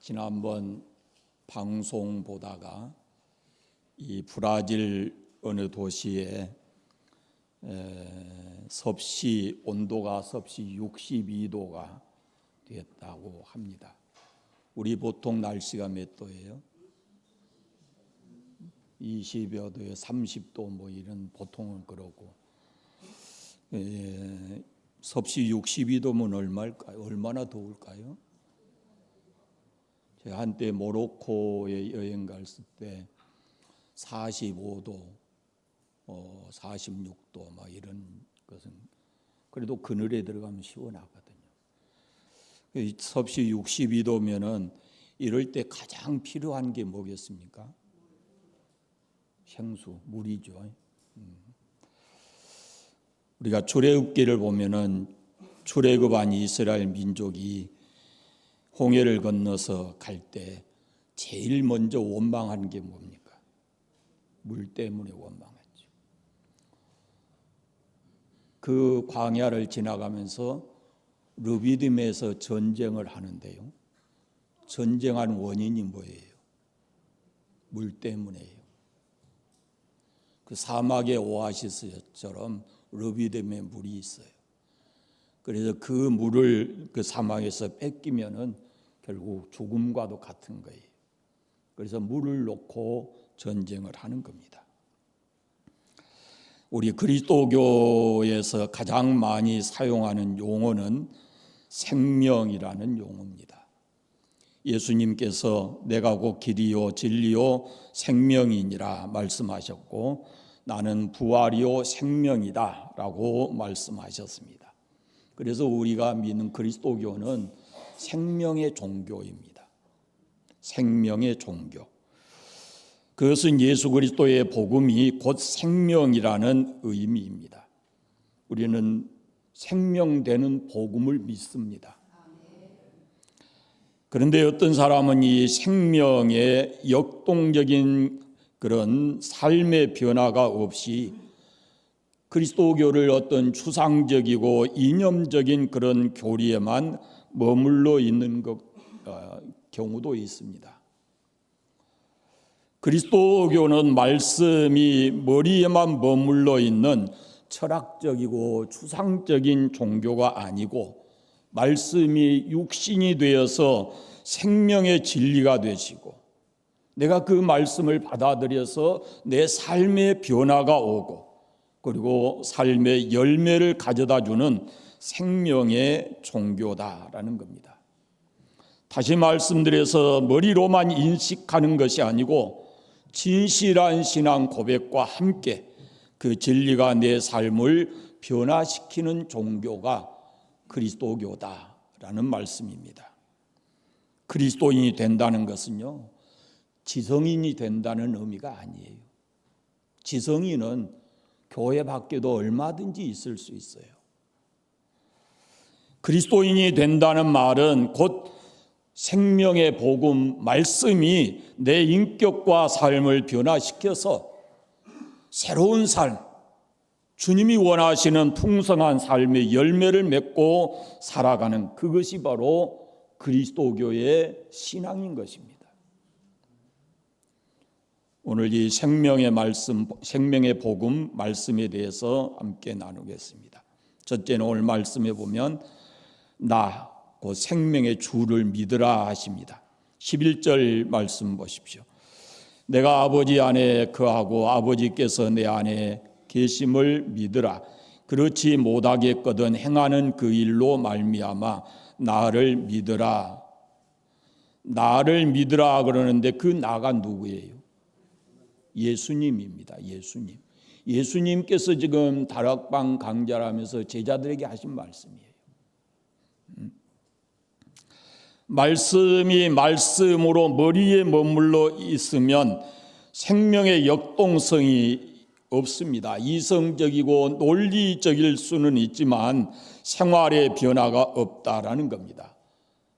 지난번 방송 보다가 이 브라질 어느 도시에 온도가 섭씨 62도가 됐다고 합니다. 우리 보통 날씨가 몇 도예요? 20여 도에 30도 뭐 이런 보통은 그러고 섭씨 62도면 얼마나 더울까요? 제가 한때 모로코에 여행 갔을 때 45도, 46도 막 이런 것은 그래도 그늘에 들어가면 시원하거든요. 섭씨 62도면은 이럴 때 가장 필요한 게 뭐겠습니까? 생수, 물이죠. 우리가 출애굽기를 보면은 출애굽한 이스라엘 민족이 홍해를 건너서 갈 때 제일 먼저 원망하는 게 뭡니까? 물 때문에 원망했죠. 그 광야를 지나가면서 르비딤에서 전쟁을 하는데요. 전쟁한 원인이 뭐예요? 물 때문이에요. 그 사막의 오아시스처럼 르비딤에 물이 있어요. 그래서 그 물을 그 사막에서 뺏기면은 결국 죽음과도 같은 거예요. 그래서 물을 놓고 전쟁을 하는 겁니다. 우리 그리스도교에서 가장 많이 사용하는 용어는 생명이라는 용어입니다. 예수님께서 내가 곧 길이요 진리요 생명이니라 말씀하셨고 나는 부활이요 생명이다 라고 말씀하셨습니다. 그래서 우리가 믿는 그리스도교는 생명의 종교입니다. 생명의 종교. 그것은 예수 그리스도의 복음이 곧 생명이라는 의미입니다. 우리는 생명되는 복음을 믿습니다. 그런데 어떤 사람은 이 생명의 역동적인 그런 삶의 변화가 없이 그리스도교를 어떤 추상적이고 이념적인 그런 교리에만 머물러 있는 경우도 있습니다. 그리스도교는 말씀이 머리에만 머물러 있는 철학적이고 추상적인 종교가 아니고 말씀이 육신이 되어서 생명의 진리가 되시고 내가 그 말씀을 받아들여서 내 삶의 변화가 오고 그리고 삶의 열매를 가져다 주는 생명의 종교다라는 겁니다. 다시 말씀드려서 머리로만 인식하는 것이 아니고 진실한 신앙 고백과 함께 그 진리가 내 삶을 변화시키는 종교가 그리스도교다라는 말씀입니다. 그리스도인이 된다는 것은요, 지성인이 된다는 의미가 아니에요. 지성인은 교회 밖에도 얼마든지 있을 수 있어요. 그리스도인이 된다는 말은 곧 생명의 복음, 말씀이 내 인격과 삶을 변화시켜서 새로운 삶, 주님이 원하시는 풍성한 삶의 열매를 맺고 살아가는 그것이 바로 그리스도교의 신앙인 것입니다. 오늘 이 생명의 말씀, 생명의 복음 말씀에 대해서 함께 나누겠습니다. 첫째는 오늘 말씀에 보면 나, 그 생명의 주를 믿으라 하십니다. 11절 말씀 보십시오. 내가 아버지 안에 거하고 아버지께서 내 안에 계심을 믿으라. 그렇지 못하겠거든 행하는 그 일로 말미암아 나를 믿으라. 나를 믿으라 그러는데 그 나가 누구예요? 예수님입니다. 예수님. 예수님께서 지금 다락방 강좌를 하면서 제자들에게 하신 말씀이에요. 말씀이 말씀으로 머리에 머물러 있으면 생명의 역동성이 없습니다. 이성적이고 논리적일 수는 있지만 생활의 변화가 없다라는 겁니다.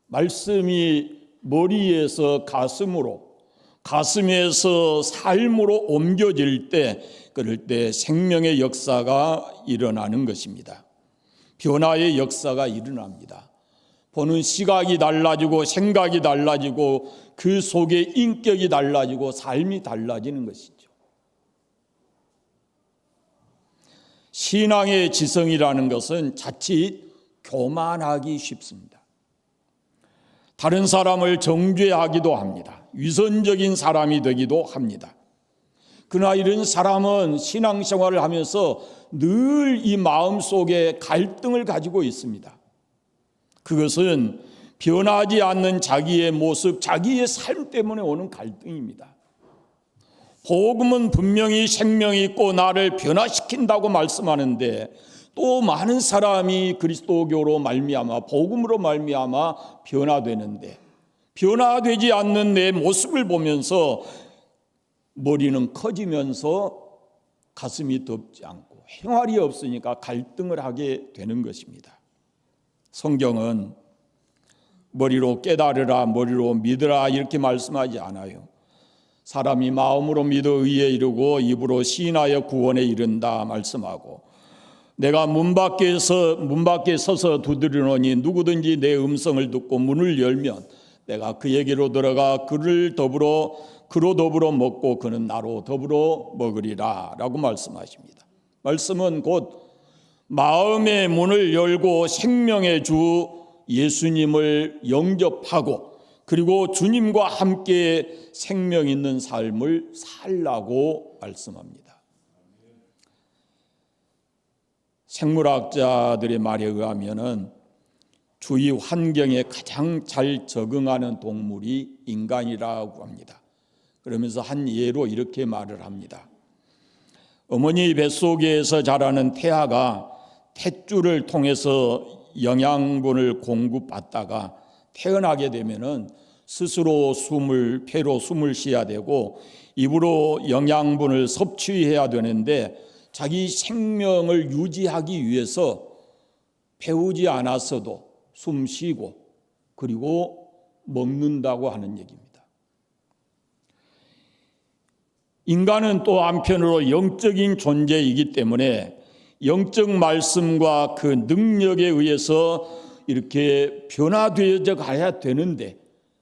말씀이 머리에서 가슴으로, 가슴에서 삶으로 옮겨질 때, 그럴 때 생명의 역사가 일어나는 것입니다. 변화의 역사가 일어납니다. 보는 시각이 달라지고 생각이 달라지고 그 속에 인격이 달라지고 삶이 달라지는 것이죠. 신앙의 지성이라는 것은 자칫 교만하기 쉽습니다. 다른 사람을 정죄하기도 합니다. 위선적인 사람이 되기도 합니다. 그러나 이런 사람은 신앙생활을 하면서 늘 이 마음속에 갈등을 가지고 있습니다. 그것은 변하지 않는 자기의 모습, 자기의 삶 때문에 오는 갈등입니다. 복음은 분명히 생명이 있고 나를 변화시킨다고 말씀하는데 또 많은 사람이 그리스도교로 말미암아 복음으로 말미암아 변화되는데 변화되지 않는 내 모습을 보면서 머리는 커지면서 가슴이 덥지 않고 행활이 없으니까 갈등을 하게 되는 것입니다. 성경은 머리로 깨달으라, 머리로 믿으라 이렇게 말씀하지 않아요. 사람이 마음으로 믿어 의에 이르고 입으로 시인하여 구원에 이른다 말씀하고, 내가 문 밖에 서서 두드리노니 누구든지 내 음성을 듣고 문을 열면 내가 그에게로 들어가 그로 더불어 먹고 그는 나로 더불어 먹으리라 라고 말씀하십니다. 말씀은 곧 마음의 문을 열고 생명의 주 예수님을 영접하고 그리고 주님과 함께 생명 있는 삶을 살라고 말씀합니다. 생물학자들의 말에 의하면은 주위 환경에 가장 잘 적응하는 동물이 인간이라고 합니다. 그러면서 한 예로 이렇게 말을 합니다. 어머니 뱃속에서 자라는 태아가 탯줄을 통해서 영양분을 공급받다가 태어나게 되면은 스스로 폐로 숨을 쉬어야 되고 입으로 영양분을 섭취해야 되는데 자기 생명을 유지하기 위해서 배우지 않았어도 숨 쉬고 그리고 먹는다고 하는 얘기입니다. 인간은 또 한편으로 영적인 존재이기 때문에 영적 말씀과 그 능력에 의해서 이렇게 변화되어져 가야 되는데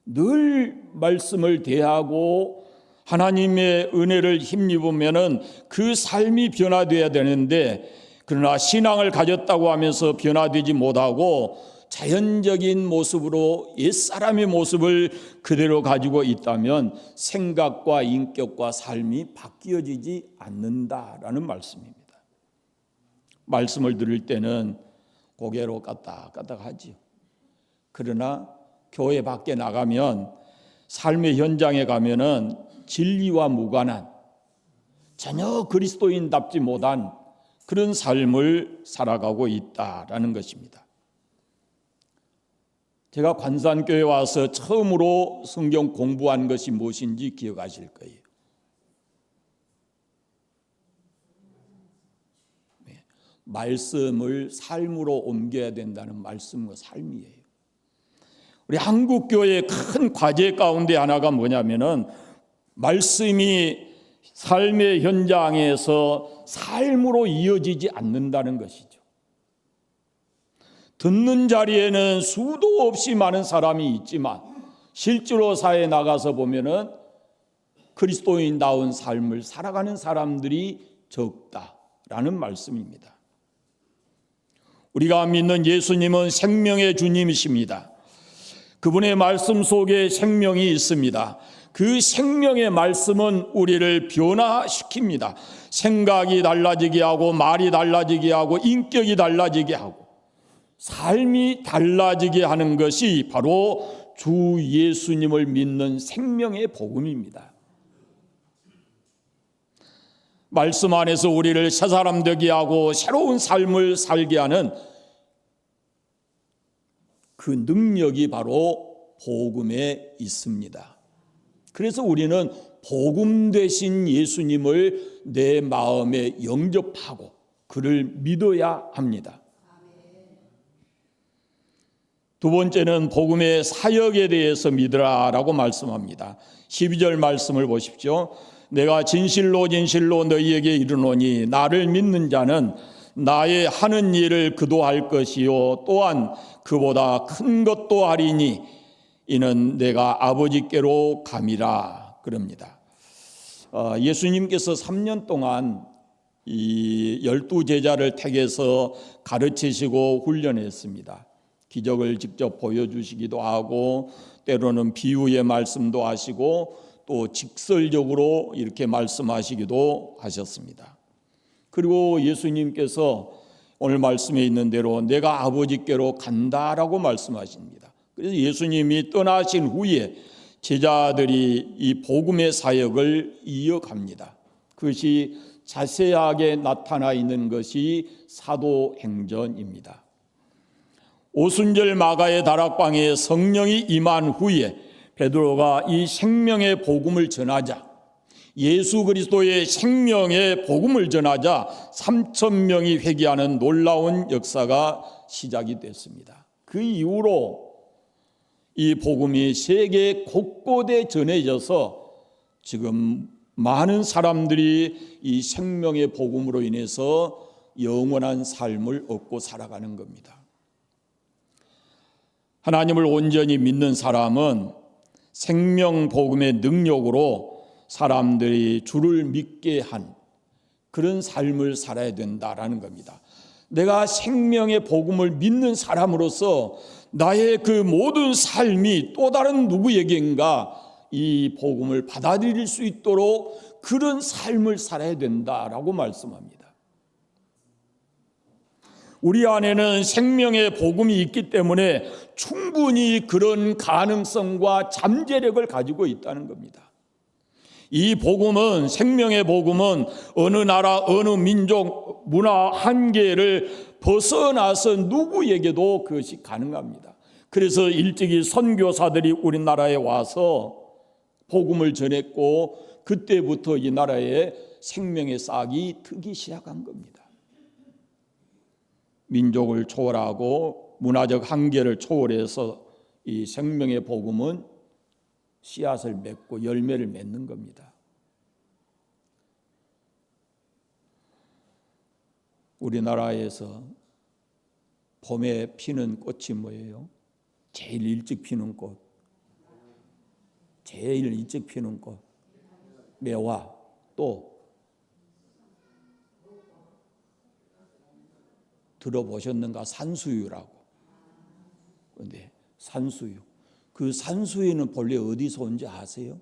늘 말씀을 대하고 하나님의 은혜를 힘입으면은 그 삶이 변화되어야 되는데 그러나 신앙을 가졌다고 하면서 변화되지 못하고 자연적인 모습으로 옛사람의 모습을 그대로 가지고 있다면 생각과 인격과 삶이 바뀌어지지 않는다라는 말씀입니다. 말씀을 들을 때는 고개로 까딱까딱하지요. 그러나 교회 밖에 나가면 삶의 현장에 가면은 진리와 무관한 전혀 그리스도인답지 못한 그런 삶을 살아가고 있다라는 것입니다. 제가 관산교회 와서 처음으로 성경 공부한 것이 무엇인지 기억하실 거예요. 말씀을 삶으로 옮겨야 된다는 말씀과 삶이에요. 우리 한국교회의 큰 과제 가운데 하나가 뭐냐면은 말씀이 삶의 현장에서 삶으로 이어지지 않는다는 것이죠. 듣는 자리에는 수도 없이 많은 사람이 있지만 실제로 사회에 나가서 보면은 그리스도인다운 삶을 살아가는 사람들이 적다라는 말씀입니다. 우리가 믿는 예수님은 생명의 주님이십니다. 그분의 말씀 속에 생명이 있습니다. 그 생명의 말씀은 우리를 변화시킵니다. 생각이 달라지게 하고 말이 달라지게 하고 인격이 달라지게 하고 삶이 달라지게 하는 것이 바로 주 예수님을 믿는 생명의 복음입니다. 말씀 안에서 우리를 새 사람 되게 하고 새로운 삶을 살게 하는 그 능력이 바로 복음에 있습니다. 그래서 우리는 복음 되신 예수님을 내 마음에 영접하고 그를 믿어야 합니다. 두 번째는 복음의 사역에 대해서 믿으라라고 말씀합니다. 12절 말씀을 보십시오. 내가 진실로 진실로 너희에게 이르노니 나를 믿는 자는 나의 하는 일을 그도 할 것이요 또한 그보다 큰 것도 하리니 이는 내가 아버지께로 감이라 그럽니다. 예수님께서 3년 동안 이 12제자를 택해서 가르치시고 훈련했습니다. 기적을 직접 보여주시기도 하고 때로는 비유의 말씀도 하시고 또 직설적으로 이렇게 말씀하시기도 하셨습니다. 그리고 예수님께서 오늘 말씀에 있는 대로 내가 아버지께로 간다라고 말씀하십니다. 그래서 예수님이 떠나신 후에 제자들이 이 복음의 사역을 이어갑니다. 그것이 자세하게 나타나 있는 것이 사도행전입니다. 오순절 마가의 다락방에 성령이 임한 후에 베드로가 이 생명의 복음을 전하자, 예수 그리스도의 생명의 복음을 전하자 3,000명이 회개하는 놀라운 역사가 시작이 됐습니다. 그 이후로 이 복음이 세계 곳곳에 전해져서 지금 많은 사람들이 이 생명의 복음으로 인해서 영원한 삶을 얻고 살아가는 겁니다. 하나님을 온전히 믿는 사람은 생명 복음의 능력으로 사람들이 주를 믿게 한 그런 삶을 살아야 된다라는 겁니다. 내가 생명의 복음을 믿는 사람으로서 나의 그 모든 삶이 또 다른 누구에게인가 이 복음을 받아들일 수 있도록 그런 삶을 살아야 된다라고 말씀합니다. 우리 안에는 생명의 복음이 있기 때문에 충분히 그런 가능성과 잠재력을 가지고 있다는 겁니다. 이 복음은, 생명의 복음은 어느 나라, 어느 민족, 문화 한계를 벗어나서 누구에게도 그것이 가능합니다. 그래서 일찍이 선교사들이 우리나라에 와서 복음을 전했고 그때부터 이 나라에 생명의 싹이 트기 시작한 겁니다. 민족을 초월하고 문화적 한계를 초월해서 이 생명의 복음은 씨앗을 맺고 열매를 맺는 겁니다. 우리나라에서 봄에 피는 꽃이 뭐예요? 제일 일찍 피는 꽃. 제일 일찍 피는 꽃. 매화. 또 들어보셨는가? 산수유라고. 그런데 산수유. 그 산수유는 본래 어디서 온지 아세요?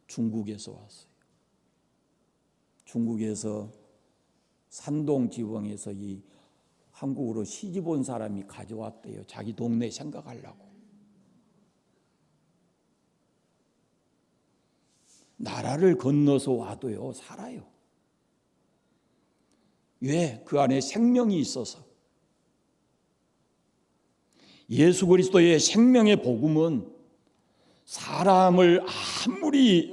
중국에서 왔어요. 중국에서 산동 지방에서 이 한국으로 시집 온 사람이 가져왔대요. 자기 동네 생각하려고. 나라를 건너서 와도요, 살아요. 왜? 그 안에 생명이 있어서. 예수 그리스도의 생명의 복음은 사람을 아무리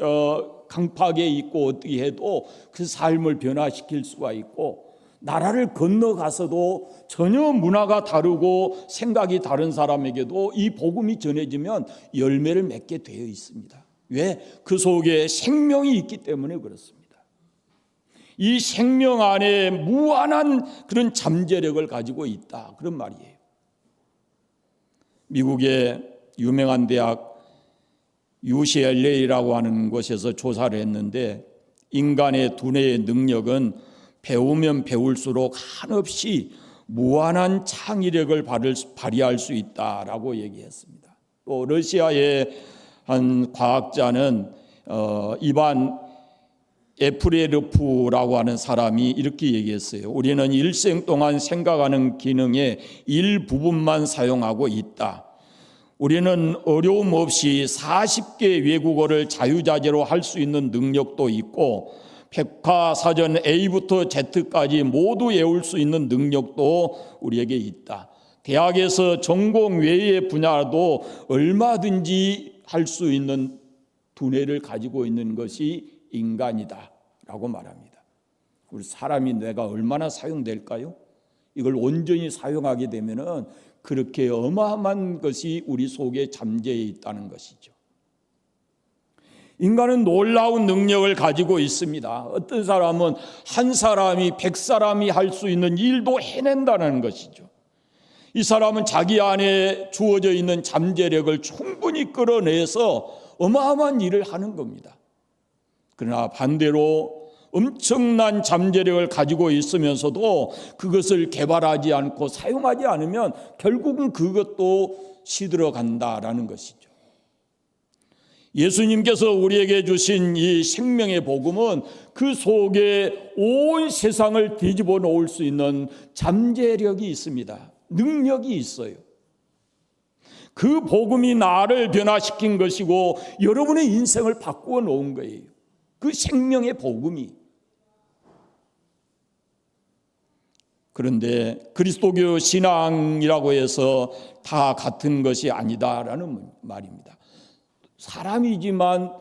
강팍에 있고 어떻게 해도 그 삶을 변화시킬 수가 있고, 나라를 건너가서도 전혀 문화가 다르고 생각이 다른 사람에게도 이 복음이 전해지면 열매를 맺게 되어 있습니다. 왜? 그 속에 생명이 있기 때문에 그렇습니다. 이 생명 안에 무한한 그런 잠재력을 가지고 있다, 그런 말이에요. 미국의 유명한 대학 UCLA라고 하는 곳에서 조사를 했는데, 인간의 두뇌의 능력은 배우면 배울수록 한없이 무한한 창의력을 발휘할 수 있다라고 얘기했습니다. 또 러시아의 한 과학자는 이반 에프레르프라고 하는 사람이 이렇게 얘기했어요. 우리는 일생 동안 생각하는 기능의 일부분만 사용하고 있다. 우리는 어려움 없이 40개 외국어를 자유자재로 할 수 있는 능력도 있고, 백과사전 A부터 Z까지 모두 외울 수 있는 능력도 우리에게 있다. 대학에서 전공 외의 분야도 얼마든지 할 수 있는 두뇌를 가지고 있는 것이 인간이다 라고 말합니다. 우리 사람이 뇌가 얼마나 사용될까요? 이걸 온전히 사용하게 되면은 그렇게 어마어마한 것이 우리 속에 잠재해 있다는 것이죠. 인간은 놀라운 능력을 가지고 있습니다. 어떤 사람은 한 사람이 100사람이 할 수 있는 일도 해낸다는 것이죠. 이 사람은 자기 안에 주어져 있는 잠재력을 충분히 끌어내서 어마어마한 일을 하는 겁니다. 그러나 반대로 엄청난 잠재력을 가지고 있으면서도 그것을 개발하지 않고 사용하지 않으면 결국은 그것도 시들어간다라는 것이죠. 예수님께서 우리에게 주신 이 생명의 복음은 그 속에 온 세상을 뒤집어 놓을 수 있는 잠재력이 있습니다. 능력이 있어요. 그 복음이 나를 변화시킨 것이고 여러분의 인생을 바꾸어 놓은 거예요. 그 생명의 복음이. 그런데 그리스도교 신앙이라고 해서 다 같은 것이 아니다라는 말입니다. 사람이지만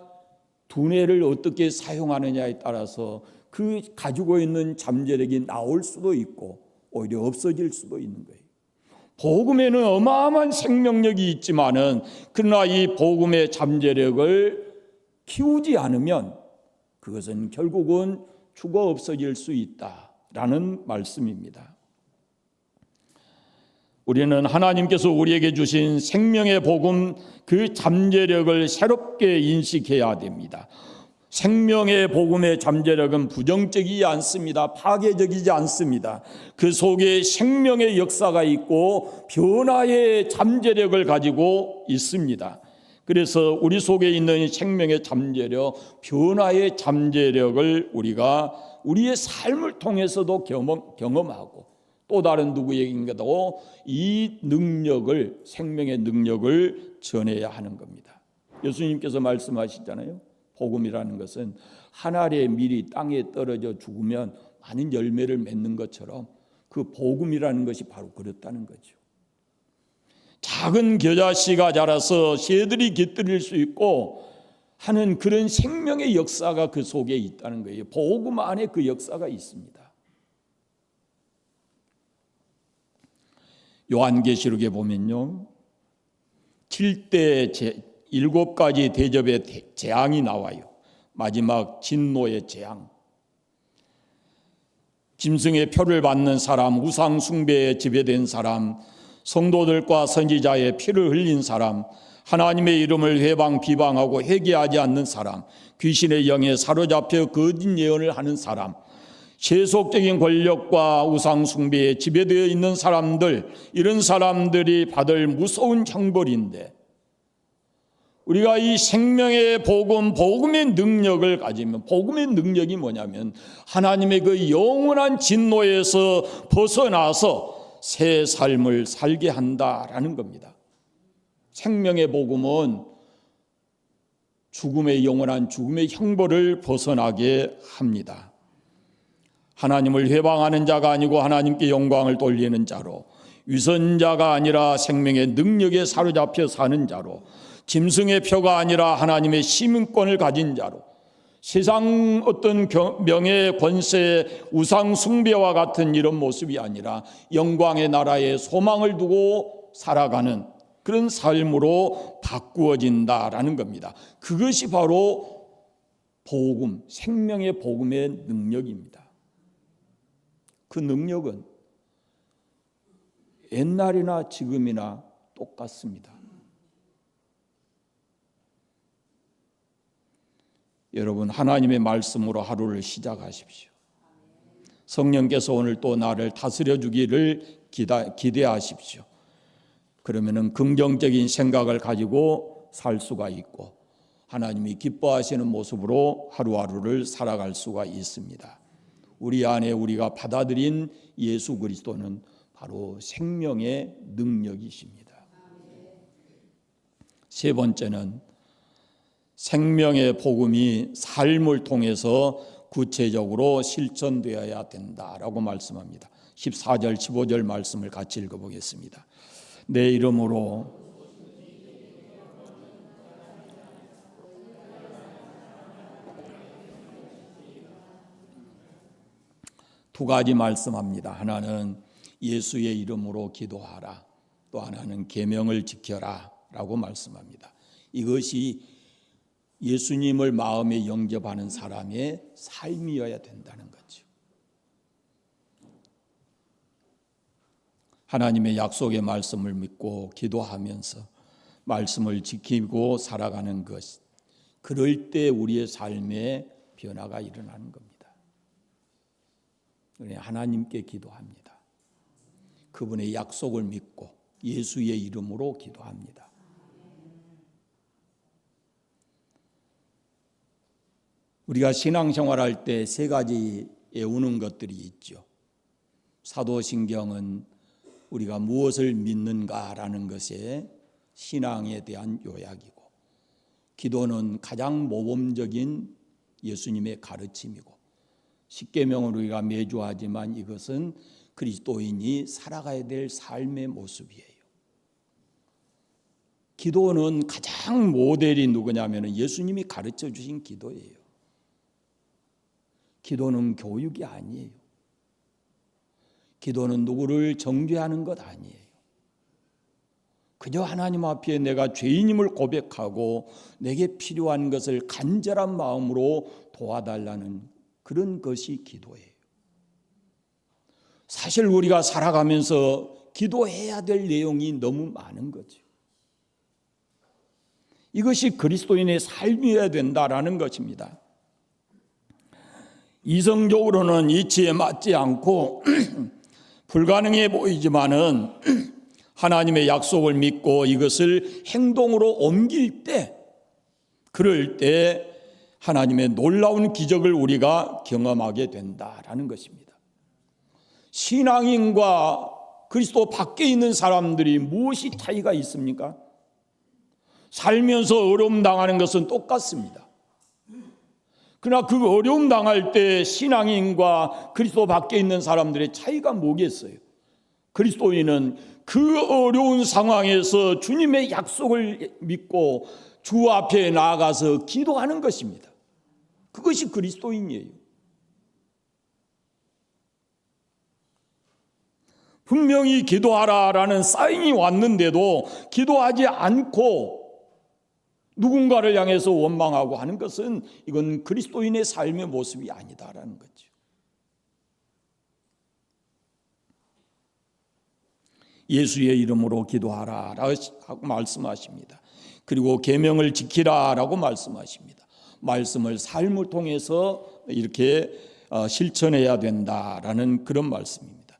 두뇌를 어떻게 사용하느냐에 따라서 그 가지고 있는 잠재력이 나올 수도 있고 오히려 없어질 수도 있는 거예요. 복음에는 어마어마한 생명력이 있지만은 그러나 이 복음의 잠재력을 키우지 않으면 그것은 결국은 죽어 없어질 수 있다라는 말씀입니다. 우리는 하나님께서 우리에게 주신 생명의 복음 그 잠재력을 새롭게 인식해야 됩니다. 생명의 복음의 잠재력은 부정적이지 않습니다. 파괴적이지 않습니다. 그 속에 생명의 역사가 있고 변화의 잠재력을 가지고 있습니다. 그래서 우리 속에 있는 생명의 잠재력, 변화의 잠재력을 우리가 우리의 삶을 통해서도 경험하고 또 다른 누구에게도 이 능력을, 생명의 능력을 전해야 하는 겁니다. 예수님께서 말씀하시잖아요. 복음이라는 것은 한 알의 밀이 땅에 떨어져 죽으면 많은 열매를 맺는 것처럼 그 복음이라는 것이 바로 그렇다는 거죠. 작은 겨자씨가 자라서 새들이 깃들일 수 있고 하는 그런 생명의 역사가 그 속에 있다는 거예요. 복음 안에 그 역사가 있습니다. 요한계시록에 보면요, 7대 7가지 대접의 재앙이 나와요. 마지막 진노의 재앙. 짐승의 표를 받는 사람, 우상 숭배에 지배된 사람, 성도들과 선지자의 피를 흘린 사람, 하나님의 이름을 회방 비방하고 회개하지 않는 사람, 귀신의 영에 사로잡혀 거짓 예언을 하는 사람, 세속적인 권력과 우상 숭배에 지배되어 있는 사람들, 이런 사람들이 받을 무서운 형벌인데 우리가 이 생명의 복음, 복음의 능력을 가지면, 복음의 능력이 뭐냐면 하나님의 그 영원한 진노에서 벗어나서 새 삶을 살게 한다라는 겁니다. 생명의 복음은 죽음의 영원한 죽음의 형벌을 벗어나게 합니다. 하나님을 회방하는 자가 아니고 하나님께 영광을 돌리는 자로, 위선자가 아니라 생명의 능력에 사로잡혀 사는 자로, 짐승의 표가 아니라 하나님의 시민권을 가진 자로, 세상 어떤 명예, 권세, 우상 숭배와 같은 이런 모습이 아니라 영광의 나라에 소망을 두고 살아가는 그런 삶으로 바꾸어진다라는 겁니다. 그것이 바로 복음, 생명의 복음의 능력입니다. 그 능력은 옛날이나 지금이나 똑같습니다. 여러분, 하나님의 말씀으로 하루를 시작하십시오. 성령께서 오늘 또 나를 다스려 주기를 기대하십시오. 그러면은 긍정적인 생각을 가지고 살 수가 있고 하나님이 기뻐하시는 모습으로 하루하루를 살아갈 수가 있습니다. 우리 안에 우리가 받아들인 예수 그리스도는 바로 생명의 능력이십니다. 세 번째는 생명의 복음이 삶을 통해서 구체적으로 실천되어야 된다라고 말씀합니다. 14절, 15절 말씀을 같이 읽어보겠습니다. 내 이름으로 두 가지 말씀합니다. 하나는 예수의 이름으로 기도하라. 또 하나는 계명을 지켜라 라고 말씀합니다. 이것이 예수님을 마음에 영접하는 사람의 삶이어야 된다는 거죠. 하나님의 약속의 말씀을 믿고 기도하면서 말씀을 지키고 살아가는 것, 그럴 때 우리의 삶에 변화가 일어나는 겁니다. 하나님께 기도합니다. 그분의 약속을 믿고 예수의 이름으로 기도합니다. 우리가 신앙생활할 때 세 가지 외우는 것들이 있죠. 사도신경은 우리가 무엇을 믿는가라는 것에 신앙에 대한 요약이고, 기도는 가장 모범적인 예수님의 가르침이고, 십계명을 우리가 매주 하지만 이것은 그리스도인이 살아가야 될 삶의 모습이에요. 기도는 가장 모델이 누구냐면 예수님이 가르쳐 주신 기도예요. 기도는 교육이 아니에요. 기도는 누구를 정죄하는 것 아니에요. 그저 하나님 앞에 내가 죄인임을 고백하고 내게 필요한 것을 간절한 마음으로 도와달라는 그런 것이 기도예요. 사실 우리가 살아가면서 기도해야 될 내용이 너무 많은 거죠. 이것이 그리스도인의 삶이어야 된다라는 것입니다. 이성적으로는 이치에 맞지 않고 불가능해 보이지만은 하나님의 약속을 믿고 이것을 행동으로 옮길 때, 그럴 때 하나님의 놀라운 기적을 우리가 경험하게 된다라는 것입니다. 신앙인과 그리스도 밖에 있는 사람들이 무엇이 차이가 있습니까? 살면서 어려움 당하는 것은 똑같습니다. 그러나 그 어려움 당할 때 신앙인과 그리스도 밖에 있는 사람들의 차이가 뭐겠어요? 그리스도인은 그 어려운 상황에서 주님의 약속을 믿고 주 앞에 나아가서 기도하는 것입니다. 그것이 그리스도인이에요. 분명히 기도하라라는 사인이 왔는데도 기도하지 않고 누군가를 향해서 원망하고 하는 것은 이건 그리스도인의 삶의 모습이 아니다라는 거죠. 예수의 이름으로 기도하라라고 말씀하십니다. 그리고 계명을 지키라라고 말씀하십니다. 말씀을 삶을 통해서 이렇게 실천해야 된다라는 그런 말씀입니다.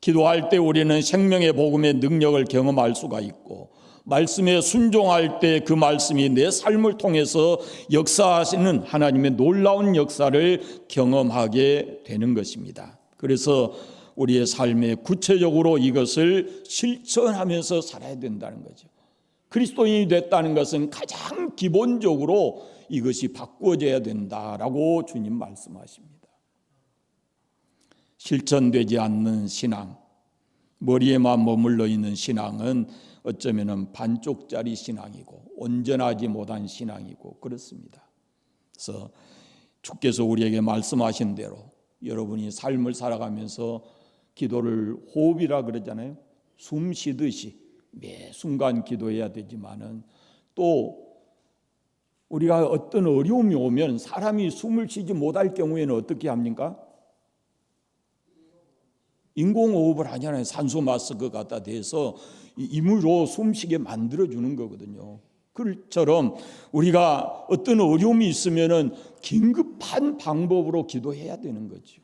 기도할 때 우리는 생명의 복음의 능력을 경험할 수가 있고, 말씀에 순종할 때 그 말씀이 내 삶을 통해서 역사하시는 하나님의 놀라운 역사를 경험하게 되는 것입니다. 그래서 우리의 삶에 구체적으로 이것을 실천하면서 살아야 된다는 거죠. 그리스도인이 됐다는 것은 가장 기본적으로 이것이 바꾸어져야 된다라고 주님 말씀하십니다. 실천되지 않는 신앙, 머리에만 머물러 있는 신앙은 어쩌면 반쪽짜리 신앙이고 온전하지 못한 신앙이고 그렇습니다. 그래서 주께서 우리에게 말씀하신 대로 여러분이 삶을 살아가면서 기도를 호흡이라 그러잖아요. 숨 쉬듯이 매 순간 기도해야 되지만은, 또 우리가 어떤 어려움이 오면 사람이 숨을 쉬지 못할 경우에는 어떻게 합니까? 인공호흡을 하잖아요. 산소 마스크 갖다 대서 임으로 숨쉬게 만들어주는 거거든요. 그처럼 우리가 어떤 어려움이 있으면은 긴급한 방법으로 기도해야 되는 거죠.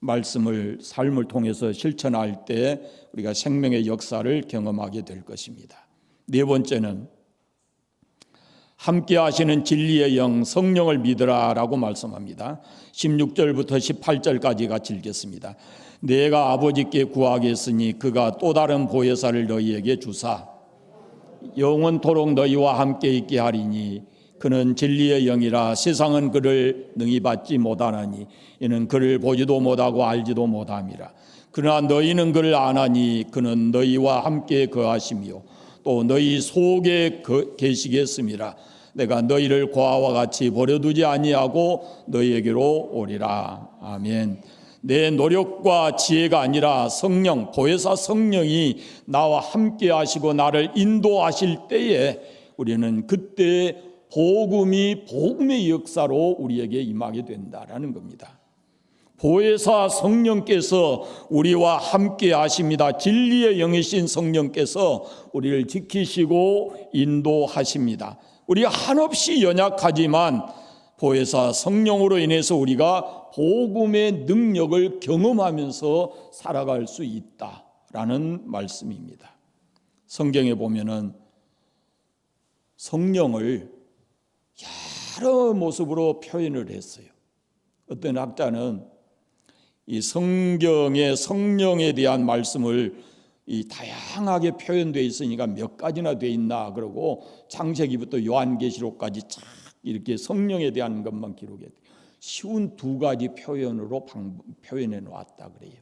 말씀을 삶을 통해서 실천할 때 우리가 생명의 역사를 경험하게 될 것입니다. 네 번째는 함께 하시는 진리의 영 성령을 믿으라라고 말씀합니다. 16절부터 18절까지 같이 읽겠습니다. 내가 아버지께 구하겠으니 그가 또 다른 보혜사를 너희에게 주사 영원토록 너희와 함께 있게 하리니 그는 진리의 영이라 세상은 그를 능히 받지 못하나니 이는 그를 보지도 못하고 알지도 못함이라. 그러나 너희는 그를 아나니 그는 너희와 함께 거하시며 또 너희 속에 계시겠음이라. 내가 너희를 고아와 같이 버려두지 아니하고 너희에게로 오리라. 아멘. 내 노력과 지혜가 아니라 성령, 보혜사 성령이 나와 함께 하시고 나를 인도하실 때에 우리는 그때 복음의 역사로 우리에게 임하게 된다라는 겁니다. 보혜사 성령께서 우리와 함께 하십니다. 진리의 영이신 성령께서 우리를 지키시고 인도하십니다. 우리 한없이 연약하지만 보혜사 성령으로 인해서 우리가 복음의 능력을 경험하면서 살아갈 수 있다라는 말씀입니다. 성경에 보면은 성령을 여러 모습으로 표현을 했어요. 어떤 학자는 이 성경의 성령에 대한 말씀을 다양하게 표현되어 있으니까 몇 가지나 되어 있나 그러고 창세기부터 요한계시록까지 쫙 이렇게 성령에 대한 것만 기록해 쉬운 두 가지 표현으로 표현해 놓았다 그래요.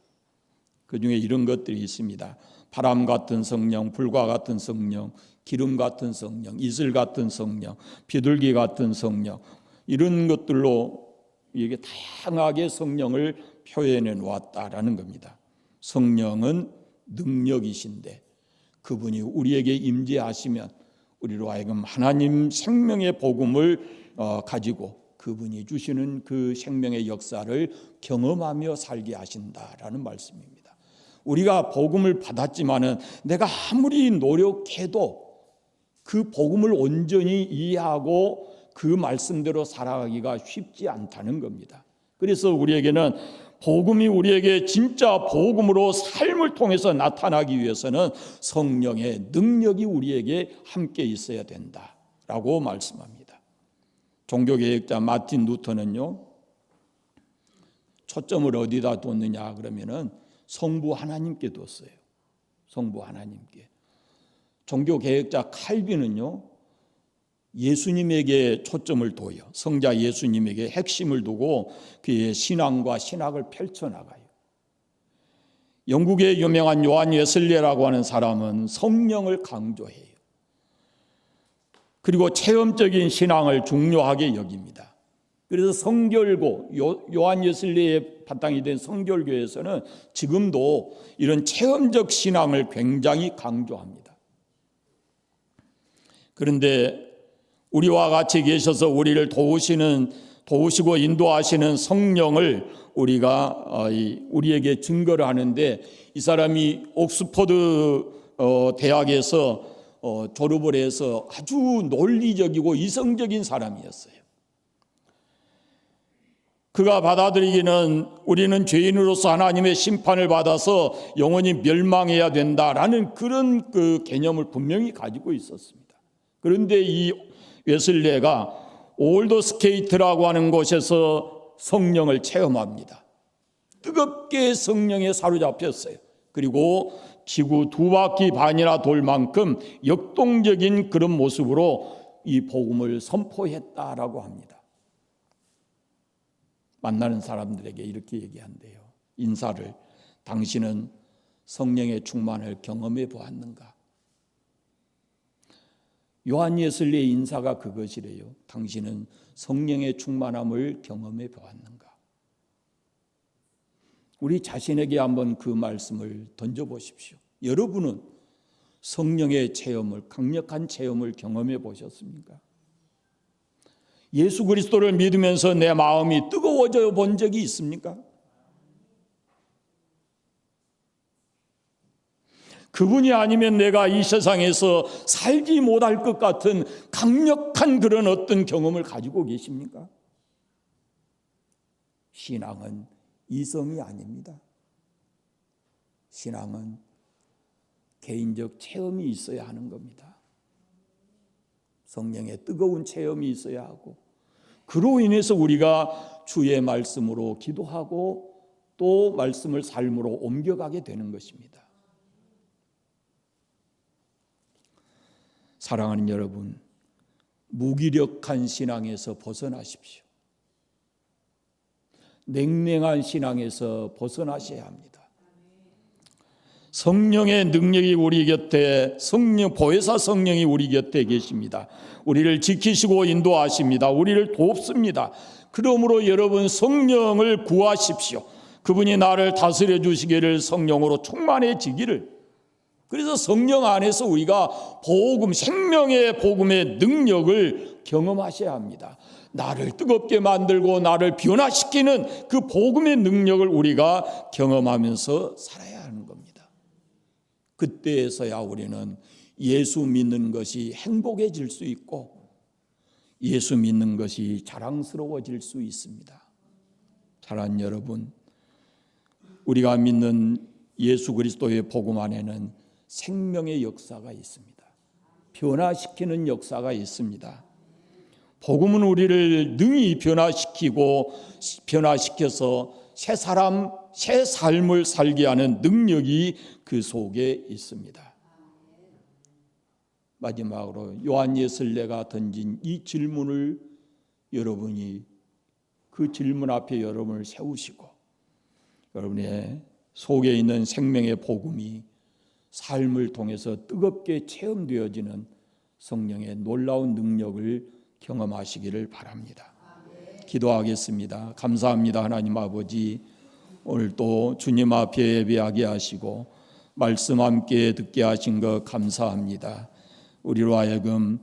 그 중에 이런 것들이 있습니다. 바람 같은 성령, 불과 같은 성령, 기름 같은 성령, 이슬 같은 성령, 비둘기 같은 성령, 이런 것들로 이게 다양하게 성령을 표현해 놓았다라는 겁니다. 성령은 능력이신데 그분이 우리에게 임재하시면 우리로 하여금 하나님 생명의 복음을 가지고 그분이 주시는 그 생명의 역사를 경험하며 살게 하신다라는 말씀입니다. 우리가 복음을 받았지만은 내가 아무리 노력해도 그 복음을 온전히 이해하고 그 말씀대로 살아가기가 쉽지 않다는 겁니다. 그래서 우리에게는 복음이 우리에게 진짜 복음으로 삶을 통해서 나타나기 위해서는 성령의 능력이 우리에게 함께 있어야 된다라고 말씀합니다. 종교개혁자 마틴 루터는요, 초점을 어디다 뒀느냐 그러면은 성부 하나님께 뒀어요. 성부 하나님께. 종교개혁자 칼빈은요, 예수님에게 초점을 둬요. 성자 예수님에게 핵심을 두고 그의 신앙과 신학을 펼쳐나가요. 영국의 유명한 요한 웨슬레라고 하는 사람은 성령을 강조해요. 그리고 체험적인 신앙을 중요하게 여깁니다. 그래서 성결고 요한 웨슬레의 바탕이 된 성결교에서는 지금도 이런 체험적 신앙을 굉장히 강조합니다. 그런데 우리와 같이 계셔서 우리를 도우시고 인도하시는 성령을 우리에게 증거를 하는데, 이 사람이 옥스퍼드 대학에서 졸업을 해서 아주 논리적이고 이성적인 사람이었어요. 그가 받아들이기는 우리는 죄인으로서 하나님의 심판을 받아서 영원히 멸망해야 된다라는 그런 그 개념을 분명히 가지고 있었습니다. 그런데 이 웨슬레가 올더스케이트라고 하는 곳에서 성령을 체험합니다. 뜨겁게 성령에 사로잡혔어요. 그리고 지구 2바퀴 반이나 돌 만큼 역동적인 그런 모습으로 이 복음을 선포했다라고 합니다. 만나는 사람들에게 이렇게 얘기한대요. 인사를, 당신은 성령의 충만을 경험해 보았는가? 요한 웨슬리의 인사가 그것이래요. 당신은 성령의 충만함을 경험해 보았는가? 우리 자신에게 한번 그 말씀을 던져보십시오. 여러분은 성령의 체험을, 강력한 체험을 경험해 보셨습니까? 예수 그리스도를 믿으면서 내 마음이 뜨거워져 본 적이 있습니까? 그분이 아니면 내가 이 세상에서 살지 못할 것 같은 강력한 그런 어떤 경험을 가지고 계십니까? 신앙은 이성이 아닙니다. 신앙은 개인적 체험이 있어야 하는 겁니다. 성령의 뜨거운 체험이 있어야 하고, 그로 인해서 우리가 주의 말씀으로 기도하고 또 말씀을 삶으로 옮겨가게 되는 것입니다. 사랑하는 여러분, 무기력한 신앙에서 벗어나십시오. 냉랭한 신앙에서 벗어나셔야 합니다. 성령의 능력이 우리 곁에, 보혜사 성령이 우리 곁에 계십니다. 우리를 지키시고 인도하십니다. 우리를 돕습니다. 그러므로 여러분 성령을 구하십시오. 그분이 나를 다스려 주시기를, 성령으로 충만해지기를. 그래서 성령 안에서 우리가 복음, 생명의 복음의 능력을 경험하셔야 합니다. 나를 뜨겁게 만들고 나를 변화시키는 그 복음의 능력을 우리가 경험하면서 살아야 하는 겁니다. 그때에서야 우리는 예수 믿는 것이 행복해질 수 있고 예수 믿는 것이 자랑스러워질 수 있습니다. 사랑하는 여러분, 우리가 믿는 예수 그리스도의 복음 안에는 생명의 역사가 있습니다. 변화시키는 역사가 있습니다. 복음은 우리를 능히 변화시켜서 새 사람, 새 삶을 살게 하는 능력이 그 속에 있습니다. 마지막으로 요한 예술내가 던진 이 질문을 여러분이 그 질문 앞에 여러분을 세우시고 여러분의 속에 있는 생명의 복음이 삶을 통해서 뜨겁게 체험되어지는 성령의 놀라운 능력을 경험하시기를 바랍니다. 기도하겠습니다. 감사합니다. 하나님 아버지, 오늘 또 주님 앞에 예배하게 하시고 말씀 함께 듣게 하신 것 감사합니다. 우리로 하여금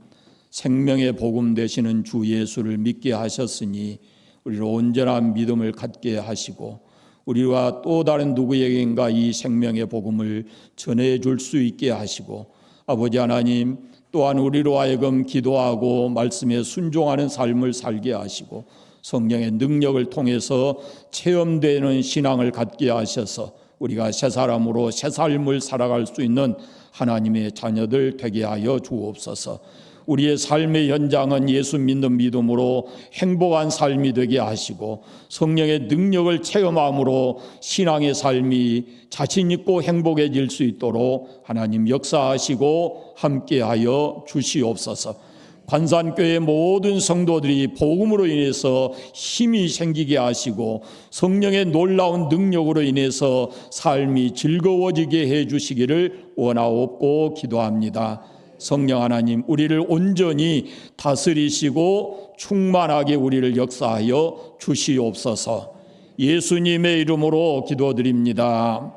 생명의 복음 되시는 주 예수를 믿게 하셨으니 우리로 온전한 믿음을 갖게 하시고 우리와 또 다른 누구에게인가 이 생명의 복음을 전해줄 수 있게 하시고 아버지 하나님, 또한 우리로 하여금 기도하고 말씀에 순종하는 삶을 살게 하시고 성령의 능력을 통해서 체험되는 신앙을 갖게 하셔서 우리가 새 사람으로 새 삶을 살아갈 수 있는 하나님의 자녀들 되게 하여 주옵소서. 우리의 삶의 현장은 예수 믿는 믿음으로 행복한 삶이 되게 하시고 성령의 능력을 체험함으로 신앙의 삶이 자신 있고 행복해질 수 있도록 하나님 역사하시고 함께하여 주시옵소서. 관산교회 모든 성도들이 복음으로 인해서 힘이 생기게 하시고 성령의 놀라운 능력으로 인해서 삶이 즐거워지게 해주시기를 원하옵고 기도합니다. 성령 하나님, 우리를 온전히 다스리시고 충만하게 우리를 역사하여 주시옵소서. 예수님의 이름으로 기도드립니다.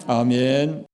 아멘.